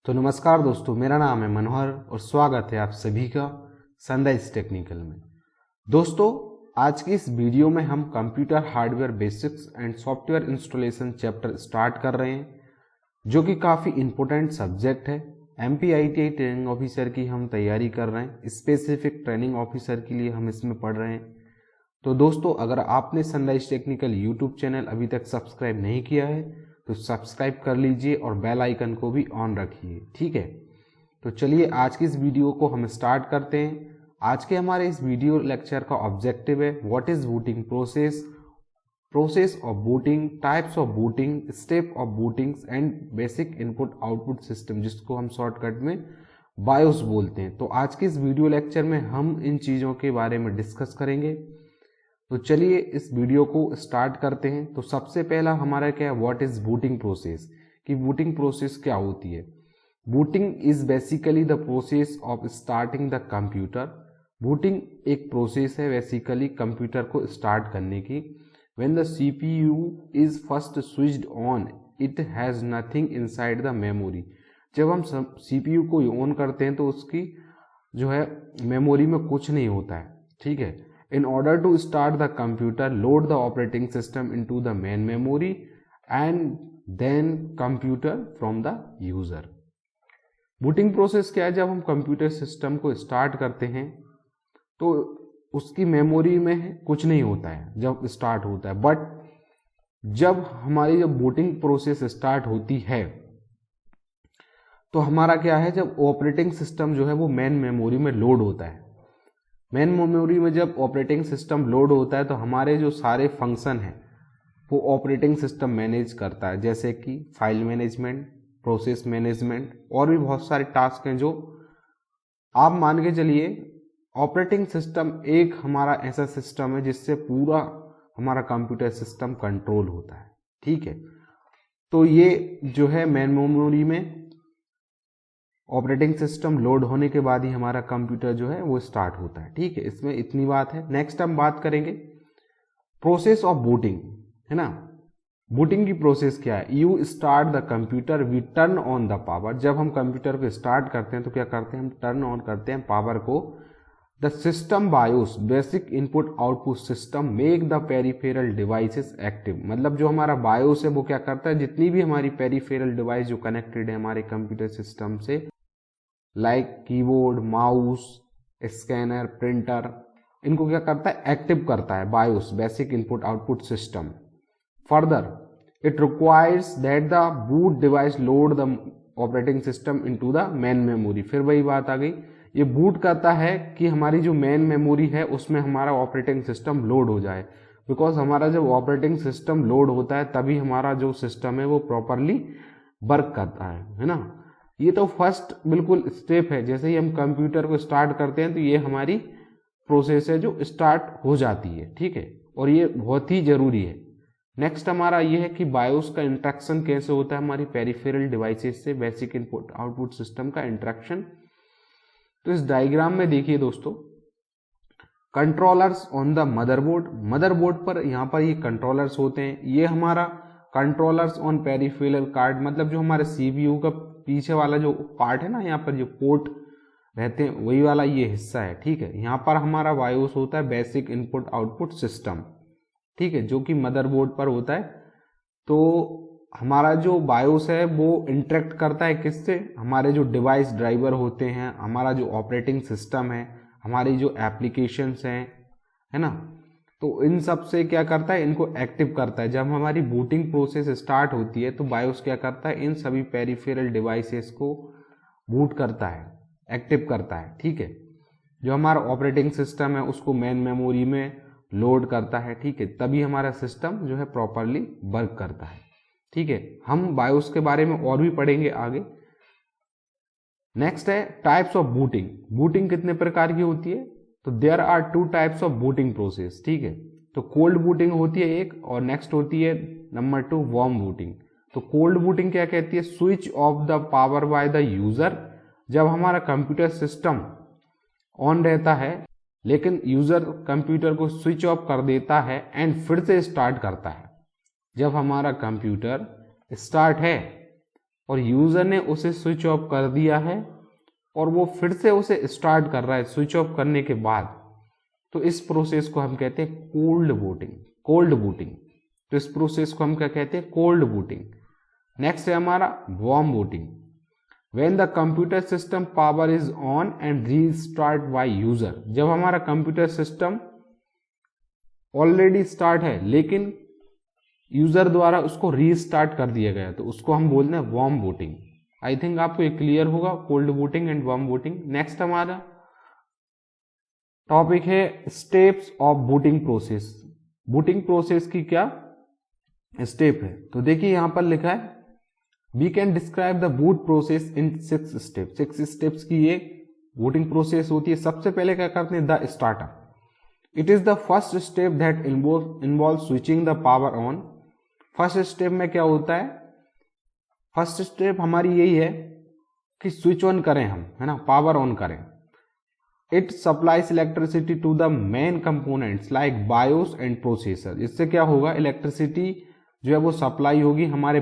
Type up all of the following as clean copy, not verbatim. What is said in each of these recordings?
तो नमस्कार दोस्तों, मेरा नाम है मनोहर और स्वागत है आप सभी का सनराइज टेक्निकल में। दोस्तों, आज की इस वीडियो में हम computer hardware basics and software installation chapter start कर रहे हैं, जो कि काफ़ी इम्पोर्टेंट सब्जेक्ट है। MPITI ट्रेनिंग ऑफिसर की हम तैयारी कर रहे हैं, स्पेसिफिक ट्रेनिंग ऑफिसर के लिए हम इसमें पढ़ रहे हैं। तो दोस्तों, अगर आपने सनराइज टेक्निकल यूट्यूब चैनल अभी तक सब्सक्राइब नहीं किया है तो सब्सक्राइब कर लीजिए और बेल आइकन को भी ऑन रखिए, ठीक है। तो चलिए आज की इस वीडियो को हम स्टार्ट करते हैं। आज के हमारे इस वीडियो लेक्चर का ऑब्जेक्टिव है what is booting process, process of booting, types of booting, step of booting and basic input output system, जिसको हम शॉर्टकट में बायोस बोलते हैं। तो आज के इस वीडियो लेक्चर में हम इन चीज़ों के बारे में डिस्कस करेंगे। तो चलिए इस वीडियो को स्टार्ट करते हैं। तो सबसे पहला हमारा क्या है, व्हाट इज बूटिंग प्रोसेस, कि बूटिंग प्रोसेस क्या होती है। Booting is basically the process of starting the computer. Booting एक प्रोसेस है बेसिकली कंप्यूटर को स्टार्ट करने की। When the CPU is first switched on it has nothing inside the memory. जब हम CPU को ऑन करते हैं तो उसकी जो है मेमोरी में कुछ नहीं होता है, ठीक है। In order to start the computer, load the operating system into the main memory and then computer from the user. Booting process क्या है, जब हम कंप्यूटर सिस्टम को स्टार्ट करते हैं तो उसकी मेमोरी में कुछ नहीं होता है जब स्टार्ट होता है। बट जब हमारी जब बूटिंग प्रोसेस स्टार्ट होती है तो हमारा क्या है, जब ऑपरेटिंग सिस्टम जो है वो मेन मेमोरी में लोड होता है। मेन मेमोरी में जब ऑपरेटिंग सिस्टम लोड होता है तो हमारे जो सारे फंक्शन हैं वो ऑपरेटिंग सिस्टम मैनेज करता है, जैसे कि फाइल मैनेजमेंट, प्रोसेस मैनेजमेंट और भी बहुत सारे टास्क हैं जो आप मान के चलिए। ऑपरेटिंग सिस्टम एक हमारा ऐसा सिस्टम है जिससे पूरा हमारा कंप्यूटर सिस्टम कंट्रोल होता है, ठीक है। तो ये जो है मेन मेमोरी में ऑपरेटिंग सिस्टम लोड होने के बाद ही हमारा कंप्यूटर जो है वो स्टार्ट होता है, ठीक है। इसमें इतनी बात है। नेक्स्ट हम बात करेंगे प्रोसेस ऑफ बूटिंग, है ना। बूटिंग की प्रोसेस क्या है, you start the computer, we turn on the power. जब हम कंप्यूटर को स्टार्ट करते हैं तो क्या करते हैं, हम टर्न ऑन करते हैं पावर को। The system BIOS, basic input output system, make the peripheral devices active. मतलब जो हमारा बायोस है वो क्या करता है, जितनी भी हमारी पेरिफेरल डिवाइस जो कनेक्टेड है हमारे कंप्यूटर सिस्टम से, like keyboard, mouse, scanner, printer, इनको क्या करता है, एक्टिव करता है BIOS, basic input output system. Further it requires that the boot device load the operating system into the main memory. फिर वही बात आ गई, ये बूट करता है कि हमारी जो मेन मेमोरी है उसमें हमारा ऑपरेटिंग सिस्टम लोड हो जाए। बिकॉज हमारा जब ऑपरेटिंग सिस्टम लोड होता है तभी हमारा जो सिस्टम है वो प्रॉपरली वर्क करता है ना। ये तो फर्स्ट बिल्कुल स्टेप है। जैसे ही हम कंप्यूटर को स्टार्ट करते हैं तो ये हमारी प्रोसेस है जो स्टार्ट हो जाती है, ठीक है, और ये बहुत ही जरूरी है। नेक्स्ट हमारा ये है कि बायोस का इंटरेक्शन कैसे होता है हमारी पेरिफेरल डिवाइसेस से, बेसिक इनपुट आउटपुट सिस्टम का इंटरेक्शन। तो इस डायग्राम में देखिए दोस्तों, controllers on the motherboard. Motherboard पर यहाँ पर ये कंट्रोलर्स होते हैं। ये हमारा कंट्रोलर्स ऑन पेरिफेरल कार्ड, मतलब जो हमारे CPU का पीछे वाला जो पार्ट है ना, यहाँ पर जो पोर्ट रहते हैं वही वाला ये हिस्सा है, ठीक है। यहाँ पर हमारा बायोस होता है बेसिक इनपुट आउटपुट सिस्टम, ठीक है, जो कि मदरबोर्ड पर होता है। तो हमारा जो बायोस है वो इंटरेक्ट करता है किससे, हमारे जो डिवाइस ड्राइवर होते हैं, हमारा जो ऑपरेटिंग सिस्टम है, हमारी जो एप्लीकेशंस हैं, है ना। तो इन सब से क्या करता है, इनको एक्टिव करता है। जब हमारी बूटिंग प्रोसेस स्टार्ट होती है तो बायोस क्या करता है, इन सभी पेरिफेरल डिवाइसेस को बूट करता है, एक्टिव करता है, ठीक है। जो हमारा ऑपरेटिंग सिस्टम है उसको मेन मेमोरी में लोड करता है, ठीक है, तभी हमारा सिस्टम जो है प्रॉपरली वर्क करता है, ठीक है। हम बायोस के बारे में और भी पढ़ेंगे आगे। नेक्स्ट है टाइप्स ऑफ बूटिंग। बूटिंग कितने प्रकार की होती है, तो there are 2 types of booting process, ठीक है। तो कोल्ड बूटिंग होती है एक, और नेक्स्ट होती है नंबर 2 वार्म बूटिंग। तो कोल्ड बूटिंग क्या कहती है, switch off the power by the user. जब हमारा कंप्यूटर सिस्टम ऑन रहता है लेकिन यूजर कंप्यूटर को स्विच ऑफ कर देता है एंड फिर से स्टार्ट करता है। जब हमारा कंप्यूटर स्टार्ट है और यूजर ने उसे स्विच ऑफ कर दिया है और वो फिर से उसे स्टार्ट कर रहा है स्विच ऑफ करने के बाद, तो इस प्रोसेस को हम कहते हैं कोल्ड बूटिंग। तो इस प्रोसेस को हम क्या कहते हैं? Cold booting. नेक्स्ट है हमारा warm booting. When the computer system power is on and restart by user, जब हमारा कंप्यूटर सिस्टम ऑलरेडी स्टार्ट है लेकिन यूजर द्वारा उसको रीस्टार्ट कर दिया गया, तो उसको हम बोलते हैं वार्म बूटिंग। आई थिंक आपको ये क्लियर होगा, cold booting and warm booting. Next हमारा टॉपिक है steps of booting process. Booting process की क्या स्टेप है? तो देखिए यहां पर लिखा है we can describe the boot process in 6 steps. 6 steps की ये बूटिंग प्रोसेस होती है। सबसे पहले क्या करते हैं? The startup. It is the first step that involve switching the power on. First step में क्या होता है? फर्स्ट स्टेप हमारी यही है कि स्विच ऑन करें हम, है ना, पावर ऑन करें। It supplies electricity to the main components like BIOS and processor. इससे क्या होगा? इलेक्ट्रिसिटी जो है वो सप्लाई होगी हमारे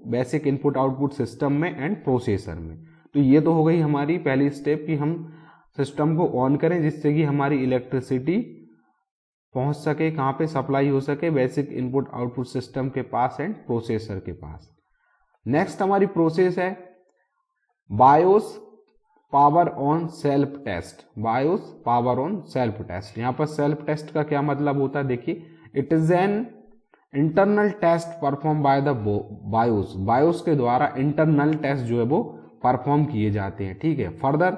बेसिक इनपुट आउटपुट सिस्टम में एंड प्रोसेसर में। तो ये तो हो गई हमारी पहली स्टेप कि हम सिस्टम को ऑन करें जिससे कि हमारी इलेक्ट्रिसिटी पहुंच सके, कहां पे? सप्लाई हो सके बेसिक इनपुट आउटपुट सिस्टम के पास एंड प्रोसेसर के पास। नेक्स्ट हमारी प्रोसेस है BIOS power on self test. BIOS power on self test. यहां पर सेल्फ टेस्ट का क्या मतलब होता है? देखिए, it is an internal test perform by the BIOS. BIOS के द्वारा इंटरनल टेस्ट जो है वो परफॉर्म किए जाते हैं, ठीक है। Further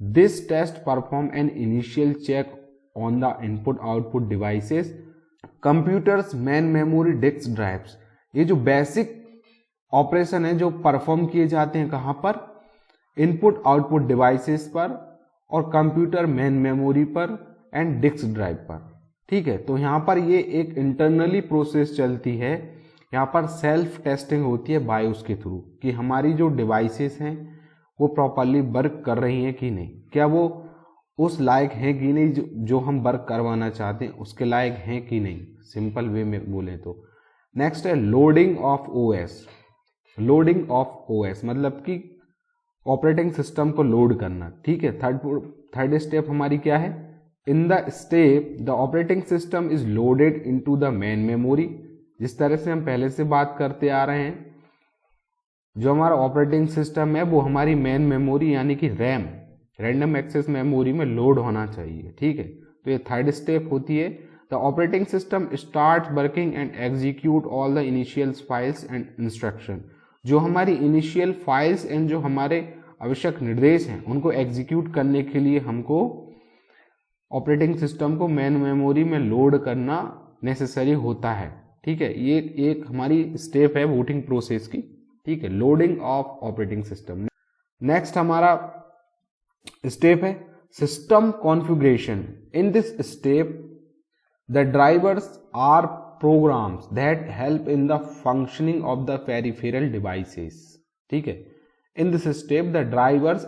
this test perform an initial check on the input output devices, computers, main memory, disk drives. ये जो बेसिक ऑपरेशन है जो परफॉर्म किए जाते हैं कहां पर? इनपुट आउटपुट डिवाइसेस पर और कंप्यूटर मेन मेमोरी पर एंड डिस्क ड्राइव पर, ठीक है। तो यहां पर ये एक इंटरनली प्रोसेस चलती है, यहां पर सेल्फ टेस्टिंग होती है बायोस के थ्रू कि हमारी जो डिवाइसेस हैं वो प्रॉपरली वर्क कर रही हैं कि नहीं, क्या वो उस लायक हैं कि नहीं जो हम वर्क करवाना चाहते हैं उसके लायक हैं कि नहीं, सिंपल वे में बोले तो। नेक्स्ट है loading of OS. Loading of OS मतलब कि ऑपरेटिंग सिस्टम को लोड करना, ठीक है। थर्ड स्टेप हमारी क्या है? In the step the operating system is loaded into the main memory. जिस तरह से हम पहले से बात करते आ रहे हैं, जो हमारा ऑपरेटिंग सिस्टम है वो हमारी मेन मेमोरी यानी कि रैम, रैंडम एक्सेस मेमोरी में लोड होना चाहिए, ठीक है। तो ये थर्ड स्टेप होती है। The operating system start working and execute all the initial files and instruction. जो हमारी इनिशियल फाइल्स एंड जो हमारे आवश्यक निर्देश हैं उनको एग्जीक्यूट करने के लिए हमको ऑपरेटिंग सिस्टम को मेन मेमोरी में लोड करना नेसेसरी होता है, ठीक है। ये एक हमारी स्टेप है बूटिंग प्रोसेस की, ठीक है, loading of operating system. Next हमारा स्टेप है system configuration. In this step the drivers are programs that help in the functioning of the peripheral devices, ठीक है। In this step the drivers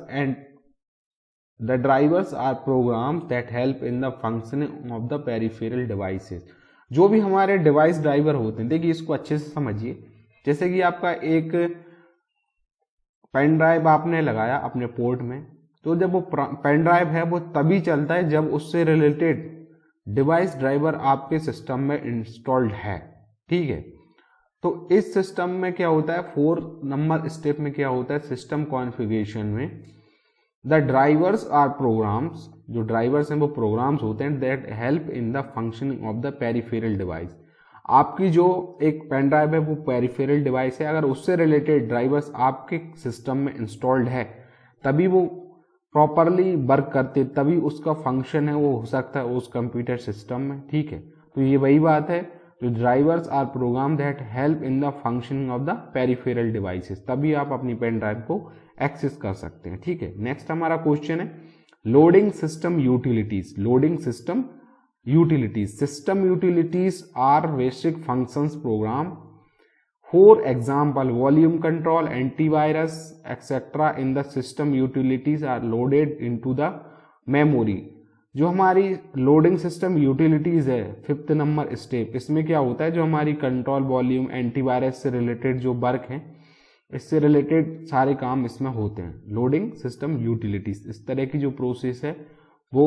are programs that help in the functioning of the peripheral devices। जो भी हमारे device driver होते हैं, देखिए इसको अच्छे से समझिए। जैसे कि आपका एक पेन ड्राइव आपने लगाया अपने पोर्ट में, तो जब वो पेन ड्राइव है वो तभी चलता है जब उससे रिलेटेड डिवाइस ड्राइवर आपके सिस्टम में इंस्टॉल्ड है, ठीक है। तो इस सिस्टम में क्या होता है, 4 नंबर स्टेप में क्या होता है, सिस्टम कॉन्फ़िगरेशन में द ड्राइवर्स आर प्रोग्राम्स। जो ड्राइवर्स हैं वो प्रोग्राम्स होते हैं that help in the functioning of the peripheral device. आपकी जो एक पेन ड्राइव है वो पेरिफेरल डिवाइस है, अगर उससे रिलेटेड ड्राइवर्स आपके सिस्टम में इंस्टॉल्ड है तभी वो प्रॉपरली वर्क करते, तभी उसका फंक्शन है वो हो सकता है उस कंप्यूटर सिस्टम में, ठीक है। तो ये वही बात है, जो drivers are program that help in the functioning of the peripheral devices, तभी आप अपनी पेन ड्राइव को एक्सेस कर सकते हैं, ठीक है। नेक्स्ट हमारा क्वेश्चन है loading system utilities. Loading system utilities, system utilities are basic functions program. For example, volume control, antivirus, etc. in the system utilities are loaded into the memory। जो हमारी लोडिंग सिस्टम यूटिलिटीज है 5th number step, इसमें क्या होता है, जो हमारी control, volume, antivirus से रिलेटेड जो वर्क हैं इससे रिलेटेड सारे काम इसमें होते हैं। लोडिंग सिस्टम यूटिलिटीज, इस तरह की जो प्रोसेस है वो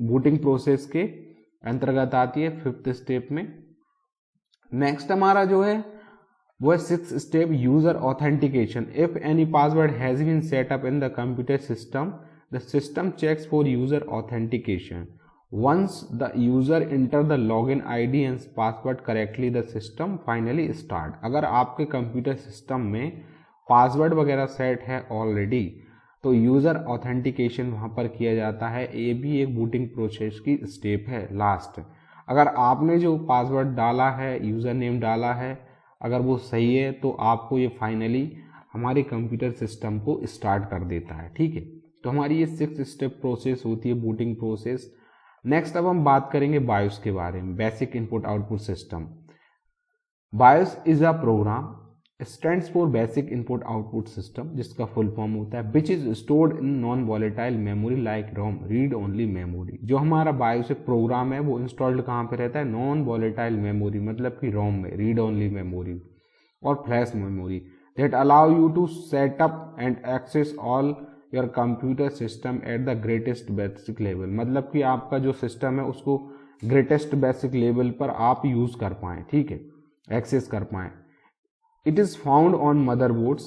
बूटिंग प्रोसेस के अंतर्गत आती है 5th स्टेप में। नेक्स्ट हमारा जो है वो है 6th step, user authentication. If any password has been set up in the computer system, the system checks for user authentication. Once the user enter the login ID and password correctly, the system finally start। अगर आपके computer system में password वगैरह set है already तो user authentication वहां पर किया जाता है। ये भी एक बूटिंग प्रोसेस की स्टेप है लास्ट। अगर आपने जो पासवर्ड डाला है, यूजर नेम डाला है, अगर वो सही है तो आपको ये फाइनली हमारे कंप्यूटर सिस्टम को स्टार्ट कर देता है। ठीक है, तो हमारी ये 6th स्टेप प्रोसेस होती है, बूटिंग प्रोसेस। नेक्स्ट अब हम बात करेंगे बायोस के बारे में, basic input output system. BIOS is a program, stands for basic input output system, जिसका फुल फॉर्म होता है which is stored in non volatile memory like ROM, read only memory. जो हमारा बायोस प्रोग्राम है वो इंस्टॉल्ड कहाँ पे रहता है? नॉन वॉलेटाइल मेमोरी, मतलब कि रोम में, रीड ओनली मेमोरी और flash memory, that allow you to set up and access all your computer system at the greatest basic level. मतलब कि आपका जो सिस्टम है उसको ग्रेटेस्ट बेसिक लेवल पर आप यूज कर पाएं, ठीक है, एक्सेस कर पाएं। It is found on motherboards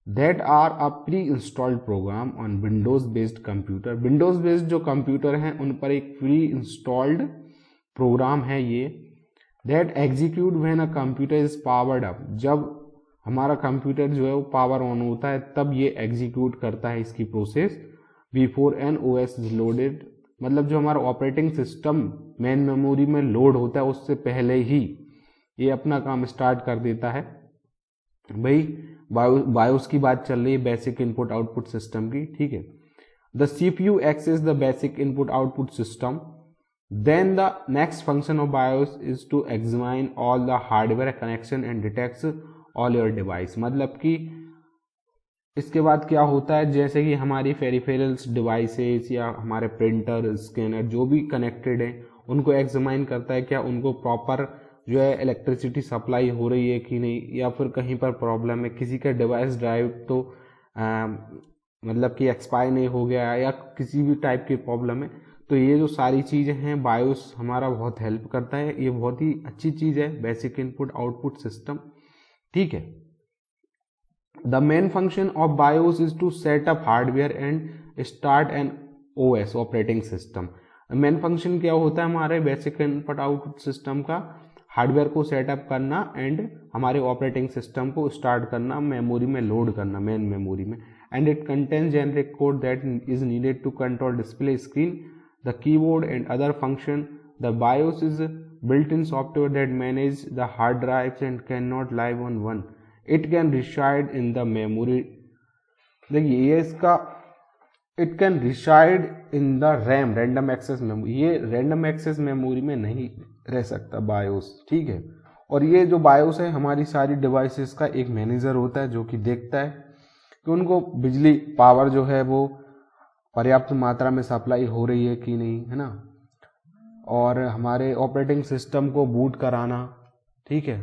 that are a pre installed program on Windows based computer. Windows based जो कंप्यूटर हैं उन पर एक प्री इंस्टॉल्ड प्रोग्राम है ये, that execute when a computer is powered up. जब हमारा कंप्यूटर जो है वो पावर ऑन होता है तब ये एग्जीक्यूट करता है इसकी process, before N OS is loaded. मतलब जो हमारा ऑपरेटिंग सिस्टम मेन मेमोरी में लोड होता है उससे पहले ही ये अपना काम स्टार्ट कर देता है। भाई बायोस की बात चल रही है, बेसिक इनपुट आउटपुट सिस्टम की, ठीक है। The CPU access the basic input output system, then the next function of BIOS is to examine all the hardware connection and detects all your device. मतलब कि इसके बाद क्या होता है, जैसे कि हमारी पेरिफेरल्स डिवाइसेस या हमारे प्रिंटर, स्कैनर जो भी कनेक्टेड है उनको एग्जामिन करता है, क्या उनको प्रॉपर जो है इलेक्ट्रिसिटी सप्लाई हो रही है कि नहीं, या फिर कहीं पर प्रॉब्लम है, किसी का डिवाइस ड्राइव तो मतलब कि एक्सपायर नहीं हो गया या किसी भी टाइप की प्रॉब्लम है। तो ये जो सारी चीज़ें हैं बायोस हमारा बहुत हेल्प करता है। ये बहुत ही अच्छी चीज़ है बेसिक इनपुट आउटपुट सिस्टम, ठीक है। The main function of BIOS is to set up hardware and start an OS, operating system. Main function क्या होता है हमारे बेसिक इनपुट आउटपुट सिस्टम का? हार्डवेयर को सेटअप करना एंड हमारे ऑपरेटिंग सिस्टम को स्टार्ट करना, मेमोरी में लोड करना, मेन मेमोरी में। And it contains generic code that is needed to control display screen, the keyboard and other function. The BIOS is built-in software that manage the hard drives and cannot live on one. It can reside in the memory. देखिए ये इसका it can reside in the RAM, random access memory। ये random access memory में नहीं रह सकता BIOS, ठीक है। और ये जो बायोस है हमारी सारी डिवाइसेस का एक मैनेजर होता है जो कि देखता है कि उनको बिजली पावर जो है वो पर्याप्त मात्रा में सप्लाई हो रही है कि नहीं, है ना, और हमारे ऑपरेटिंग सिस्टम को बूट कराना, ठीक है,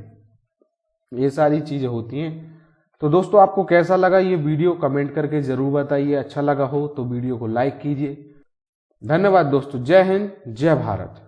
ये सारी चीज़ें होती हैं। तो दोस्तों आपको कैसा लगा ये वीडियो कमेंट करके ज़रूर बताइए। अच्छा लगा हो तो वीडियो को लाइक कीजिए। धन्यवाद दोस्तों, जय हिंद, जय भारत।